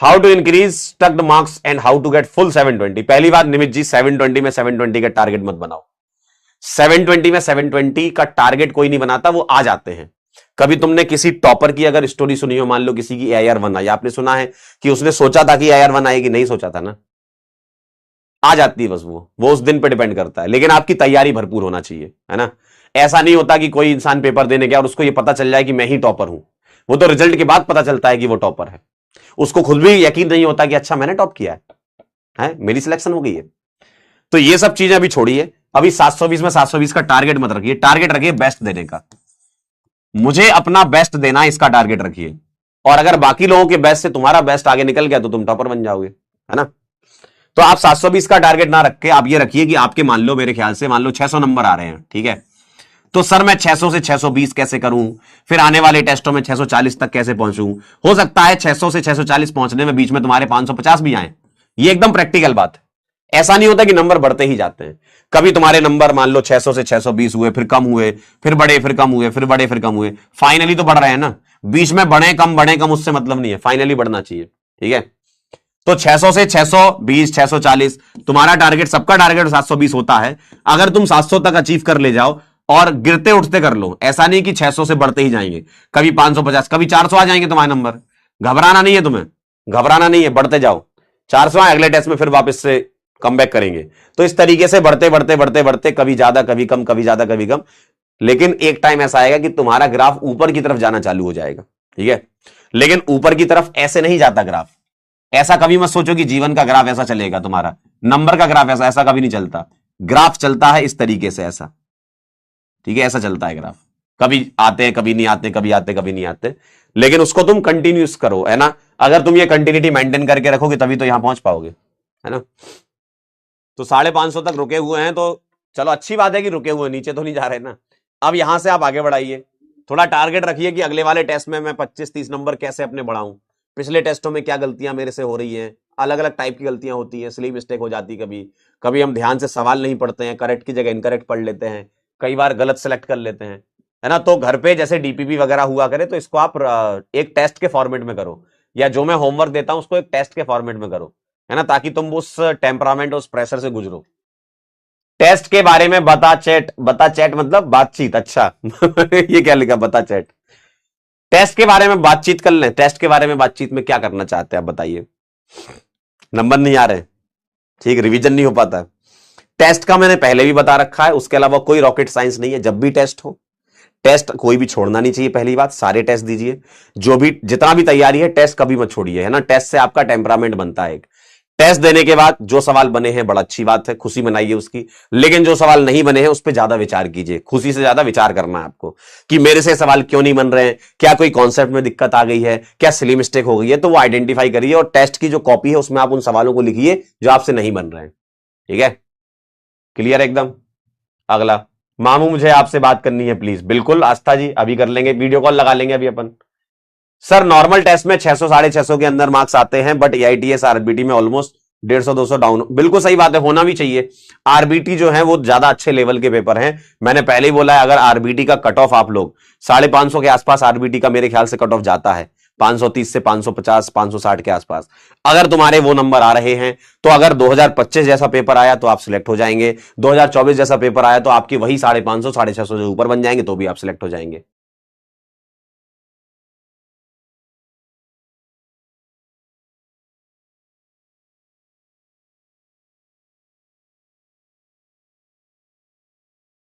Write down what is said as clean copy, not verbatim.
How to increase stuck marks and how to get full 720। पहली बात निमित जी, 720 में 720 का टारगेट मत बनाओ। 720 में 720 का टारगेट कोई नहीं बनाता, वो आ जाते हैं। कभी तुमने किसी टॉपर की अगर स्टोरी सुनी हो, मान लो किसी की AIR 1 आई, आपने सुना है कि उसने सोचा था कि AIR 1 आएगी? नहीं सोचा था ना, आ जाती है बस। वो उस दिन पे डिपेंड करता है, लेकिन आपकी तैयारी भरपूर होना चाहिए, है ना। ऐसा नहीं होता कि कोई इंसान पेपर देने गया और उसको ये पता चल जाए कि मैं ही टॉपर हूं। वो तो रिजल्ट के बाद पता चलता है कि वो टॉपर है। उसको खुद भी यकीन नहीं होता कि अच्छा मैंने टॉप किया है, मेरी सिलेक्शन हो गई है। तो ये सब चीजें अभी छोड़िए। अभी 720 में 720 का टारगेट मत रखिए, टारगेट रखिए बेस्ट देने का। मुझे अपना बेस्ट देना, इसका टारगेट रखिए। और अगर बाकी लोगों के बेस्ट से तुम्हारा बेस्ट आगे निकल गया तो तुम टॉपर बन जाओगे, है ना। तो आप 720 का टारगेट ना रख के आप ये रखिए कि आपके मान लो, मेरे ख्याल से मान लो 600 नंबर आ रहे हैं, ठीक है। तो सर मैं 600 से 620 कैसे करूं, फिर आने वाले टेस्टों में 640 तक कैसे पहुंचूं। हो सकता है 600 से 640 पहुंचने में बीच में तुम्हारे 550 भी आए। ये एकदम प्रैक्टिकल बात है। ऐसा नहीं होता कि नंबर बढ़ते ही जाते हैं। कभी तुम्हारे नंबर मान लो 600 से 620 हुए, फिर कम हुए, फिर बढ़े, फिर कम हुए, फिर बढ़े, फिर कम हुए, फाइनली तो बढ़ रहे हैं ना। बीच में बढ़े कम उससे मतलब नहीं है, फाइनली बढ़ना चाहिए, ठीक है। तो 600 से 620, 640 तुम्हारा टारगेट, सबका टारगेट 720 होता है। अगर तुम 700 तक अचीव कर ले जाओ और गिरते उठते कर लो, ऐसा नहीं कि 600 से बढ़ते ही जाएंगे, कभी 550, कभी 400 आ जाएंगे तुम्हारे नंबर। घबराना नहीं है तुम्हें, घबराना नहीं है, बढ़ते जाओ। 400 आए, अगले टेस्ट में फिर वापस से कम बैक करेंगे। तो इस तरीके से बढ़ते बढ़ते बढ़ते बढ़ते, कभी ज्यादा कभी कम, कभी ज्यादा कभी कम, लेकिन एक टाइम ऐसा आएगा कि तुम्हारा ग्राफ ऊपर की तरफ जाना चालू हो जाएगा, ठीक है। लेकिन ऊपर की तरफ ऐसे नहीं जाता ग्राफ। ऐसा कभी मत सोचो कि जीवन का ग्राफ ऐसा चलेगा, तुम्हारा नंबर का ग्राफ ऐसा कभी नहीं चलता। ग्राफ चलता है इस तरीके से, ऐसा, ठीक है, ऐसा चलता है ग्राफ। कभी आते हैं, कभी नहीं आते, कभी आते, कभी नहीं आते, लेकिन उसको तुम कंटिन्यूस करो, है ना। अगर तुम ये कंटिन्यूटी मेंटेन करके रखोगे तभी तो यहां पहुंच पाओगे, है ना। तो 550 तक रुके हुए हैं, तो चलो अच्छी बात है कि रुके हुए, नीचे तो नहीं जा रहे ना। अब यहां से आप आगे बढ़ाइए, थोड़ा टारगेट रखिए कि अगले वाले टेस्ट में मैं 25-30 नंबर कैसे अपने बढ़ाऊं। पिछले टेस्टों में क्या गलतियां मेरे से हो रही हैं, अलग अलग टाइप की गलतियां होती हैं, सिली मिस्टेक हो जाती है। कभी कभी हम ध्यान से सवाल नहीं पढ़ते हैं, करेक्ट की जगह इनकरेक्ट पढ़ लेते हैं, कई बार गलत सेलेक्ट कर लेते हैं, है ना। तो घर पे जैसे DPP वगैरह हुआ करे तो इसको आप एक टेस्ट के फॉर्मेट में करो, या जो मैं होमवर्क देता हूं उसको एक टेस्ट के फॉर्मेट में करो, है ना, ताकि तुम उस टेम्परामेंट, उस प्रेशर से गुजरो। टेस्ट के बारे में बता चैट मतलब बातचीत, अच्छा ये क्या लिखा, बता चैट। टेस्ट के बारे में बातचीत कर लें। टेस्ट के बारे में बातचीत में क्या करना चाहते हैं आप बताइए। नंबर नहीं आ रहे, ठीक, रिवीजन नहीं हो पाता। टेस्ट का मैंने पहले भी बता रखा है, उसके अलावा कोई रॉकेट साइंस नहीं है। जब भी टेस्ट हो, टेस्ट कोई भी छोड़ना नहीं चाहिए। पहली बात, सारे टेस्ट दीजिए, जो भी जितना भी तैयारी है, टेस्ट कभी मत छोड़िए, है ना। टेस्ट से आपका टेम्परामेंट बनता है। टेस्ट देने के बाद जो सवाल बने हैं बड़ा अच्छी बात है, खुशी मनाइए उसकी, लेकिन जो सवाल नहीं बने हैं उस पर ज्यादा विचार कीजिए। खुशी से ज्यादा विचार करना है आपको कि मेरे से सवाल क्यों नहीं बन रहे हैं, क्या कोई कॉन्सेप्ट में दिक्कत आ गई है, क्या सिली मिस्टेक हो गई है, तो वो आइडेंटिफाई करिए और टेस्ट की जो कॉपी है उसमें आप उन सवालों को लिखिए जो आपसे नहीं बन रहे हैं, ठीक है। क्लियर एकदम। अगला, मामू मुझे आपसे बात करनी है प्लीज। बिल्कुल आस्था जी, अभी कर लेंगे, वीडियो कॉल लगा लेंगे अभी अपन। सर नॉर्मल टेस्ट में 600 650 के अंदर मार्क्स आते हैं, बट AITS RBT में ऑलमोस्ट 150-200 डाउन। बिल्कुल सही बात है, होना भी चाहिए। RBT जो है वो ज्यादा अच्छे लेवल के पेपर हैं। मैंने पहले ही बोला है, अगर RBT का कट ऑफ आप लोग 550 के आसपास, RBT का मेरे ख्याल से कट ऑफ जाता है 530 से 550, 560 के आसपास। अगर तुम्हारे वो नंबर आ रहे हैं तो अगर 2025 जैसा पेपर आया तो आप सिलेक्ट हो जाएंगे, 2024 जैसा पेपर आया तो आपकी वही 550, 650 से ऊपर बन जाएंगे, तो भी आप सिलेक्ट हो जाएंगे।